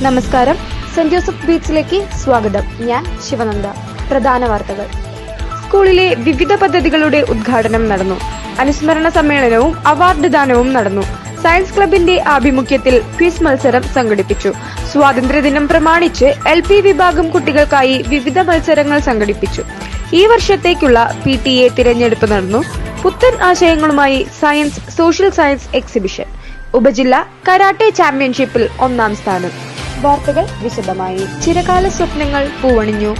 നമസ്കാരം. Saint Joseph ബീച്ചിലേക്ക് സ്വാഗതം. ഞാൻ ശിവനന്ദ. പ്രധാന വാർത്തകൾ. സ്കൂളിലെ വിവിധ പദ്ധതികളുടെ ഉദ്ഘാടനം നടന്നു. അനുസ്മരണ സമ്മേളനവും അവാർഡ് ദാനവും നടന്നു. സയൻസ് ക്ലബിന്റെ ആഭിമുഖ്യത്തിൽ ക്വിസ് മത്സരം സംഘടിപ്പിച്ചു. സ്വാതന്ത്ര്യദിനം പ്രമാണിച്ച് LP വിഭാഗം കുട്ടികൾക്കായി വിവിധ മത്സരങ്ങൾ സംഘടിപ്പിച്ചു. ഈ വർഷത്തേക്കുള്ള PTA തിരഞ്ഞെടുപ്പ് നടന്നു. പുത്തൻ ആശയങ്ങളുമായി സയൻസ്, സോഷ്യൽ സയൻസ് എക്സിബിഷൻ. ഉപജില്ല കരാട്ടെ ചാമ്പ്യൻഷിപ്പിൽ 1ാം സ്ഥാനം. വാർത്തകൾ വിശദമായി. ചിരകാല സ്വപ്നങ്ങൾ പൂവണിഞ്ഞു.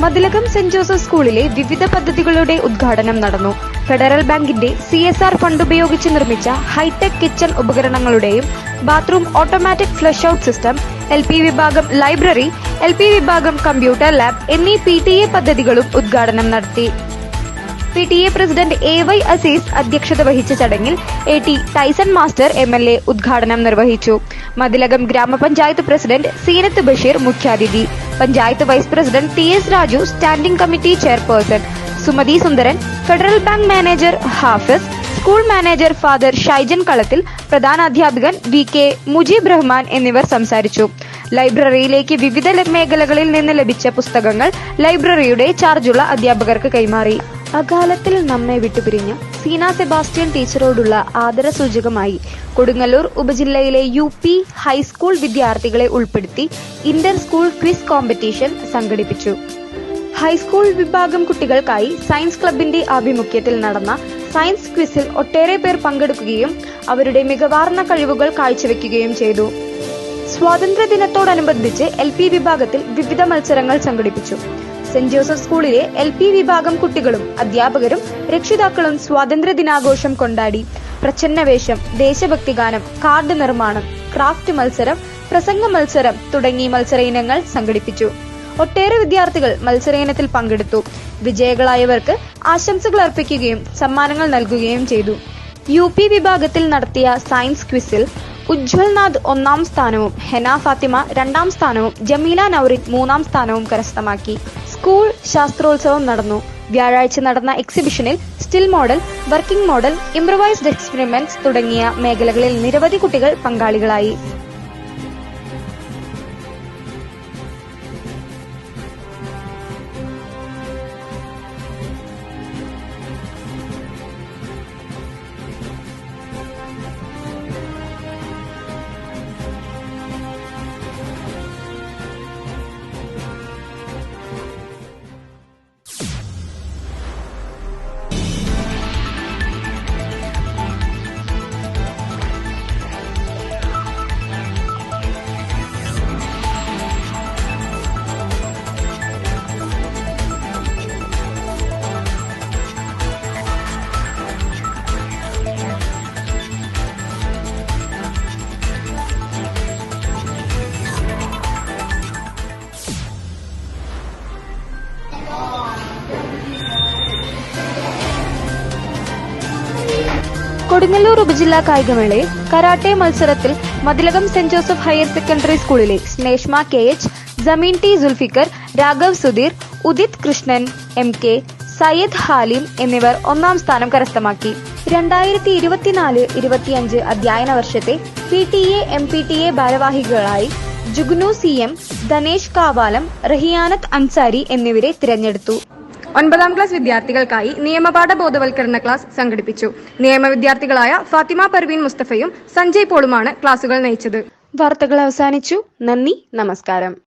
മതിലകം സെന്റ് ജോസഫ് സ്കൂളിലെ വിവിധ പദ്ധതികളുടെ ഉദ്ഘാടനം നടന്നു. ഫെഡറൽ ബാങ്കിന്റെ CSR ഫണ്ട് ഉപയോഗിച്ച് നിർമ്മിച്ച ഹൈടെക് കിച്ചൺ ഉപകരണങ്ങളുടെയും bathroom automatic flush out system, LP വിഭാഗം ലൈബ്രറി, LP വിഭാഗം കമ്പ്യൂട്ടർ ലാബ് എന്നീ PTA പദ്ധതികളും ഉദ്ഘാടനം നടത്തി. PTA പ്രസിഡന്റ് AY അസീസ് അധ്യക്ഷത വഹിച്ച ചടങ്ങിൽ AT ടൈസൺ മാസ്റ്റർ MLA ഉദ്ഘാടനം നിർവഹിച്ചു. മതിലകം ഗ്രാമപഞ്ചായത്ത് പ്രസിഡന്റ് സീനത്ത് ബഷീർ മുഖ്യാതിഥി. Panchayat vice president TS Raju standing committee chairperson, Sumathi Sundaran, federal bank manager Hafiz, school manager father Shyjan Kalathil, പ്രധാനാധ്യാപകൻ VK മുജീബ് റഹ്മാൻ എന്നിവർ സംസാരിച്ചു. ലൈബ്രറിയിലേക്ക് വിവിധ മേഖലകളിൽ നിന്ന് ലഭിച്ച പുസ്തകങ്ങൾ ലൈബ്രറിയുടെ ചാർജുള്ള അധ്യാപകർക്ക് കൈമാറി. അകാലത്തിൽ നമ്മെ വിട്ടുപിരിഞ്ഞ സീന സെബാസ്റ്റ്യൻ ടീച്ചറോടുള്ള ആദരസൂചകമായി കൊടുങ്ങല്ലൂർ ഉപജില്ലയിലെ UP ഹൈസ്കൂൾ വിദ്യാർത്ഥികളെ ഉൾപ്പെടുത്തി ഇന്റർ സ്കൂൾ ക്വിസ് കോമ്പറ്റീഷൻ സംഘടിപ്പിച്ചു. ഹൈസ്കൂൾ വിഭാഗം കുട്ടികൾക്കായി സയൻസ് ക്ലബിന്റെ ആഭിമുഖ്യത്തിൽ നടന്ന സയൻസ് ക്വിസിൽ ഒട്ടേറെ പേർ പങ്കെടുക്കുകയും അവരുടെ മികവാർന്ന കഴിവുകൾ കാഴ്ചവെക്കുകയും ചെയ്തു. സ്വാതന്ത്ര്യദിനത്തോടനുബന്ധിച്ച് LP വിഭാഗത്തിൽ വിവിധ മത്സരങ്ങൾ സംഘടിപ്പിച്ചു. സെന്റ് ജോസഫ് സ്കൂളിലെ LP വിഭാഗം കുട്ടികളും അധ്യാപകരും രക്ഷിതാക്കളും സ്വാതന്ത്ര്യ ദിനാഘോഷം കൊണ്ടാടി. പ്രച്ഛന്നവേഷം, ദേശഭക്തിഗാനം, കാർഡ് നിർമ്മാണം, ക്രാഫ്റ്റ് മത്സരം, പ്രസംഗ മത്സരം തുടങ്ങി മത്സര ഇനങ്ങൾ സംഘടിപ്പിച്ചു. ഒട്ടേറെ വിദ്യാർത്ഥികൾ മത്സര ഇനത്തിൽ പങ്കെടുത്തു. വിജയികളായവർക്ക് ആശംസകൾ അർപ്പിക്കുകയും സമ്മാനങ്ങൾ നൽകുകയും ചെയ്തു. UP വിഭാഗത്തിൽ നടത്തിയ സയൻസ് ക്വിസിൽ ഉജ്വൽ നാഥ് 1ാം സ്ഥാനവും ഹെന ഫാത്തിമ 2ാം സ്ഥാനവും ജമീല നൗറിൻ 3ാം സ്ഥാനവും കരസ്ഥമാക്കി. സ്കൂൾ ശാസ്ത്രോത്സവം നടന്നു. വ്യാഴാഴ്ച നടന്ന എക്സിബിഷനിൽ still model, working model, improvised experiments തുടങ്ങിയ മേഖലകളിൽ നിരവധി കുട്ടികൾ പങ്കാളികളായി. കൊടുങ്ങല്ലൂർ ഉപജില്ലാ കായികമേളയിൽ കരാട്ടെ മത്സരത്തിൽ Mathilakam saint Joseph higher secondary സ്കൂളിലെ Sneshma KH, Jameen T Sulfikar, Raghav Sudheer, Udit Krishnan MK, Sayyad Halim എന്നിവർ 1ാം സ്ഥാനം കരസ്ഥമാക്കി. 2024-25 അധ്യയന വർഷത്തെ PTA MPTA ഭാരവാഹികളായി ജുഗ്നു CM, ധനേഷ് കാവാലം, റഹിയാനത്ത് അൻസാരി എന്നിവരെ തിരഞ്ഞെടുത്തു. 9ാം ക്ലാസ് വിദ്യാർത്ഥികൾക്കായി നിയമപാഠ ബോധവൽക്കരണ ക്ലാസ് സംഘടിപ്പിച്ചു. നിയമ വിദ്യാർത്ഥികളായ ഫാത്തിമ പർവീൻ മുസ്തഫയും സഞ്ജയ് പോളുമാണ് ക്ലാസുകൾ നയിച്ചത്. വാർത്തകൾ അവസാനിച്ചു. നന്ദി, നമസ്കാരം.